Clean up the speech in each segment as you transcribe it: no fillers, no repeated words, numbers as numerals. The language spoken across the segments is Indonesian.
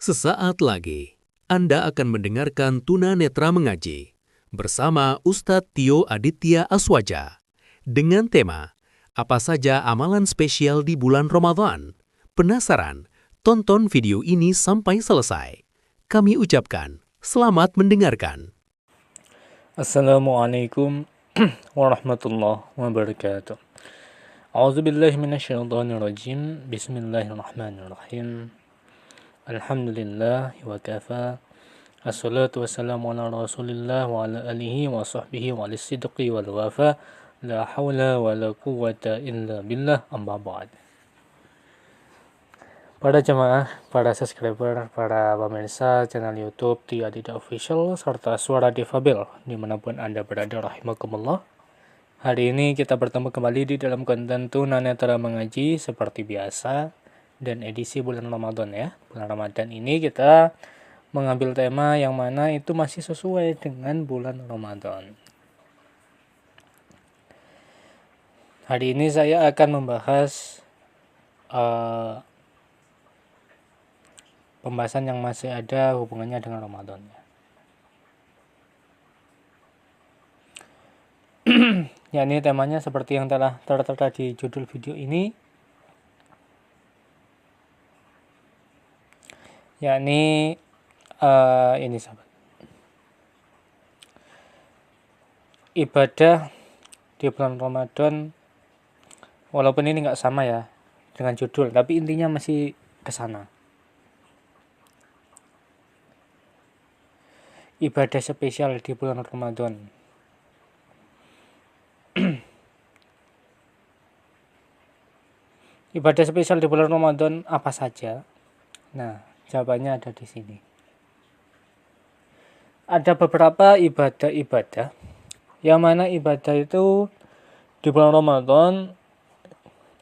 Sesaat lagi, Anda akan mendengarkan Tuna Netra Mengaji bersama Ustadz Tio Aditya Aswaja dengan tema Apa saja amalan spesial di bulan Ramadan? Penasaran? Tonton video ini sampai selesai. Kami ucapkan selamat mendengarkan. Assalamualaikum warahmatullahi wabarakatuh. A'udzubillahi minasyaitonirrajim. Bismillahirrahmanirrahim. Alhamdulillah wa kafa. Assalatu wassalamu ala Rasulillah wa ala alihi wa sahbihi wa lisidqi wal wafa. La hawla wa la quwwata illa billah, amma ba'd. Para jemaah, para subscriber, para pemirsa channel YouTube Tio Aditya Official serta Suara Difabel dimanapun Anda berada, rahimakumullah. Hari ini kita bertemu kembali di dalam konten Tuna Netra Mengaji seperti biasa dan edisi bulan Ramadan ya. Bulan Ramadan ini kita mengambil tema yang mana itu masih sesuai dengan bulan Ramadan. Hari ini saya akan membahas pembahasan yang masih ada hubungannya dengan Ramadan. Ya, ini temanya seperti yang telah tertera di judul video ini, yakni ini sahabat, ibadah di bulan Ramadan. Walaupun ini nggak sama ya dengan judul, tapi intinya masih ke sana. Ibadah spesial di bulan Ramadan. Ibadah spesial di bulan Ramadan apa saja? Nah, jawabannya ada di sini. Ada beberapa ibadah-ibadah yang mana ibadah itu di bulan Ramadan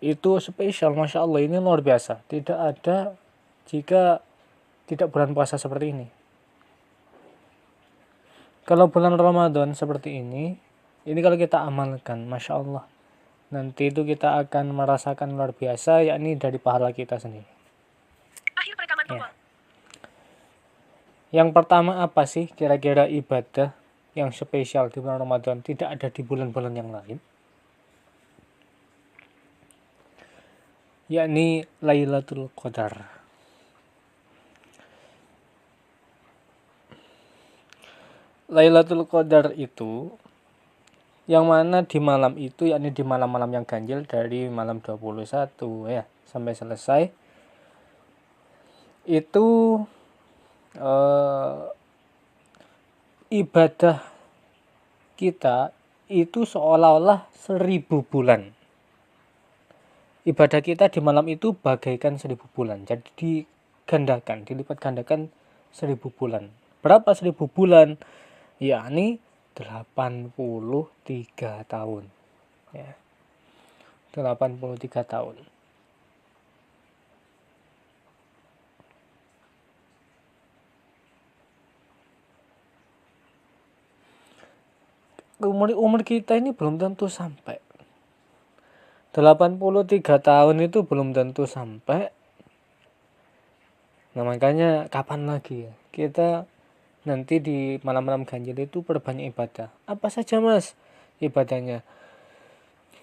itu spesial, Masya Allah, ini luar biasa. Tidak ada jika tidak bulan puasa seperti ini. Kalau bulan Ramadan seperti ini kalau kita amalkan, Masya Allah, nanti itu kita akan merasakan luar biasa, yakni dari pahala kita sendiri. Akhir perekaman tombol. Yang pertama apa sih kira-kira ibadah yang spesial di bulan Ramadan tidak ada di bulan-bulan yang lain? Yakni Lailatul Qadar. Lailatul Qadar itu yang mana di malam itu, yakni di malam-malam yang ganjil dari malam 21 ya sampai selesai, itu ibadah kita itu seolah-olah 1000 bulan. Ibadah kita di malam itu bagaikan 1000 bulan. Jadi digandakan, dilipat gandakan 1000 bulan. Berapa 1000 bulan? Yakni 83 tahun. Ya. 83 tahun. Umur kita ini belum tentu sampai. 83 tahun itu belum tentu sampai. Nah, makanya kapan lagi ya kita nanti di malam-malam ganjil itu perbanyak ibadah. Apa saja mas ibadahnya?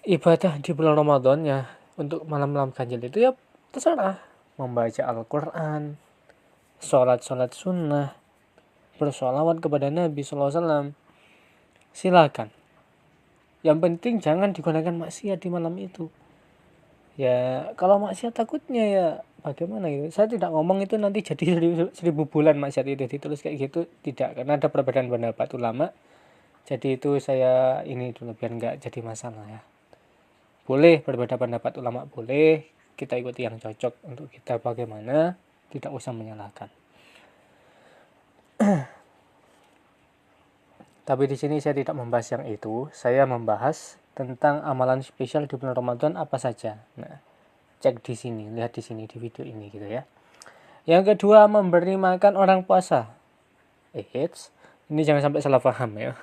Ibadah di bulan Ramadan ya untuk malam-malam ganjil itu ya terserah. Membaca Al-Quran, sholat sunnah, bersolawat kepada Nabi SAW. Silakan. Yang penting jangan digunakan maksiat di malam itu. Ya kalau maksiat takutnya ya bagaimana gitu. Saya tidak ngomong itu nanti jadi 1000 bulan maksiat itu ditulis kayak gitu, tidak, karena ada perbedaan pendapat ulama. Jadi itu saya ini dulu biar nggak jadi masalah ya. Boleh berbeda pendapat ulama, boleh, kita ikuti yang cocok untuk kita bagaimana, tidak usah menyalahkan. Tapi di sini saya tidak membahas yang itu, saya membahas tentang amalan spesial di bulan Ramadan apa saja. Nah, cek di sini, lihat di sini di video ini gitu ya. Yang kedua, memberi makan orang puasa. Ini jangan sampai salah paham ya.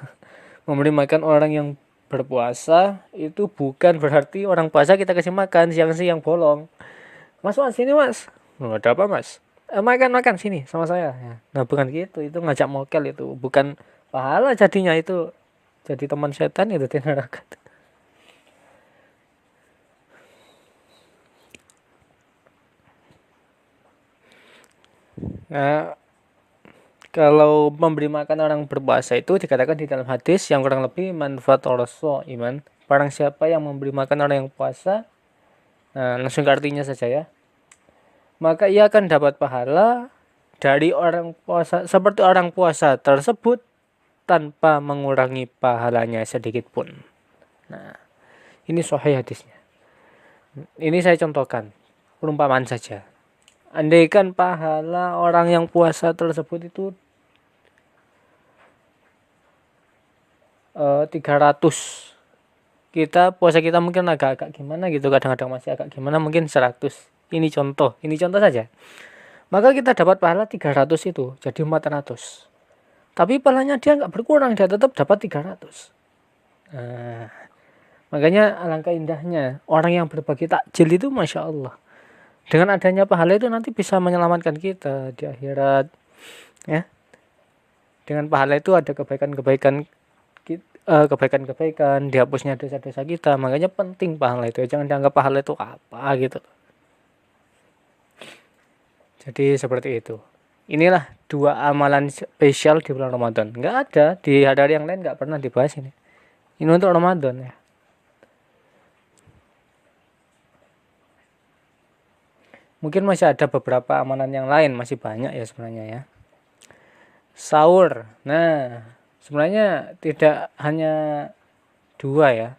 Memberi makan orang yang berpuasa itu bukan berarti orang puasa kita kasih makan siang-siang bolong. Mas, sini mas. Ada apa mas? Makan sini sama saya ya. Nah bukan gitu, itu ngajak mokel, itu bukan pahala jadinya, itu jadi teman setan itu di neraka. Nah, kalau memberi makan orang berpuasa itu dikatakan di dalam hadis yang kurang lebih manfaat rasul iman. Barang siapa yang memberi makan orang yang puasa, nah, langsung ke artinya saja ya, maka ia akan dapat pahala dari orang puasa seperti orang puasa tersebut tanpa mengurangi pahalanya sedikit pun. Nah, ini sahih hadisnya. Ini saya contohkan perumpamaan saja. Andaikan pahala orang yang puasa tersebut itu 300, kita puasa kita mungkin agak-agak gimana gitu, kadang-kadang masih agak gimana, mungkin 100. Ini contoh saja. Maka kita dapat pahala 300 itu jadi 400. Tapi pahalanya dia nggak berkurang, dia tetap dapat 300. Nah, makanya alangkah indahnya orang yang berbagi takjil itu, Masya Allah. Dengan adanya pahala itu nanti bisa menyelamatkan kita di akhirat. Ya. Dengan pahala itu ada kebaikan-kebaikan, dihapusnya dosa-dosa kita. Makanya penting pahala itu. Jangan dianggap pahala itu apa gitu. Jadi seperti itu. Inilah 2 amalan spesial di bulan Ramadan. Nggak ada di hari-hari yang lain, nggak pernah dibahas ini. Ini untuk Ramadan ya. Mungkin masih ada beberapa amalan yang lain, masih banyak ya sebenarnya ya. Sahur. Nah, sebenarnya tidak hanya 2 ya.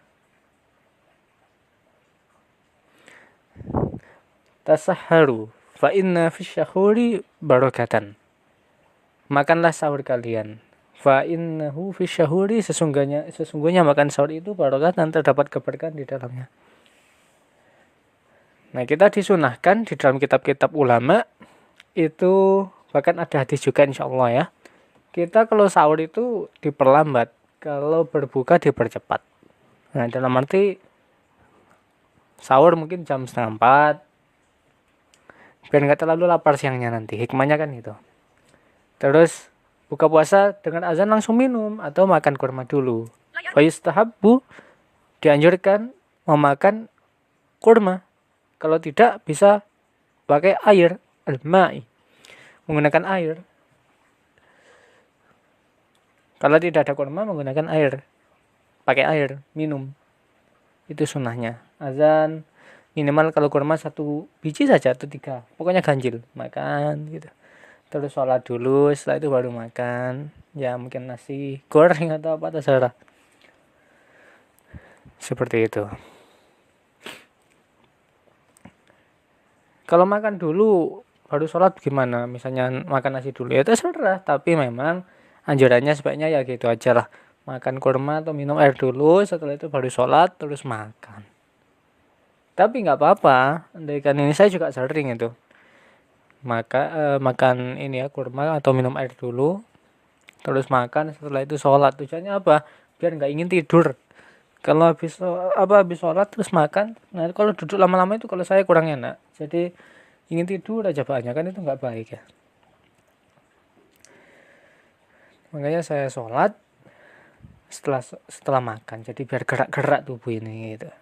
Tasahharu fa inna fisyahuri barakatan. Makanlah sahur kalian. Fa innahu fisyahuri, sesungguhnya makan sahur itu barakatan, terdapat keberkahan di dalamnya. Nah, kita disunahkan di dalam kitab-kitab ulama itu, bahkan ada hadis juga insyaallah ya. Kita kalau sahur itu diperlambat, kalau berbuka dipercepat. Nah, dalam arti sahur mungkin jam 3:30 biar nggak terlalu lapar siangnya nanti. Hikmahnya kan itu. Terus buka puasa dengan azan langsung minum atau makan kurma dulu. Wa yustahabbu, dianjurkan memakan kurma. Kalau tidak bisa pakai air, al-ma'i, menggunakan air. Kalau tidak ada kurma, menggunakan air. Pakai air, minum. Itu sunnahnya. Azan minimal kalau kurma 1 biji saja atau 3. Pokoknya ganjil, makan gitu. Terus sholat dulu, setelah itu baru makan. Ya mungkin nasi goreng atau apa terserah. Seperti itu. Kalau makan dulu baru sholat gimana? Misalnya makan nasi dulu ya terserah. Tapi memang anjurannya sebaiknya ya gitu aja lah. Makan kurma atau minum air dulu, setelah itu baru sholat terus makan. Tapi nggak apa-apa. Andaikan ini saya juga sering itu. Makan ini ya kurma atau minum air dulu, terus makan, setelah itu sholat. Tujuannya apa? Biar nggak ingin tidur. Kalau habis sholat terus makan, nah kalau duduk lama-lama itu kalau saya kurang enak. Jadi ingin tidur aja banyak, kan itu nggak baik ya. Makanya saya sholat setelah makan. Jadi biar gerak-gerak tubuh ini gitu.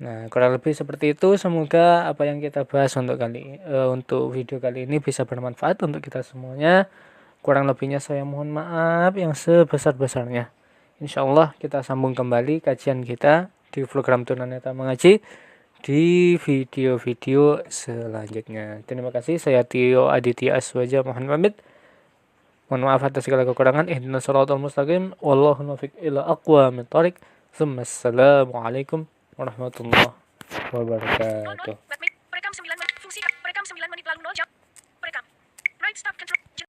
Nah, kurang lebih seperti itu. Semoga apa yang kita bahas untuk video kali ini bisa bermanfaat untuk kita semuanya. Kurang lebihnya saya mohon maaf yang sebesar-besarnya. Insyaallah kita sambung kembali kajian kita di program Tunanetra Mengaji di video-video selanjutnya. Terima kasih, saya Tio Aditya Aswaja mohon pamit. Mohon maaf atas segala kekurangan. Ihdinas shiratal mustaqim. Wallahu muwaffiq ila aqwamit thoriq. Assalamualaikum warahmatullahi wabarakatuh.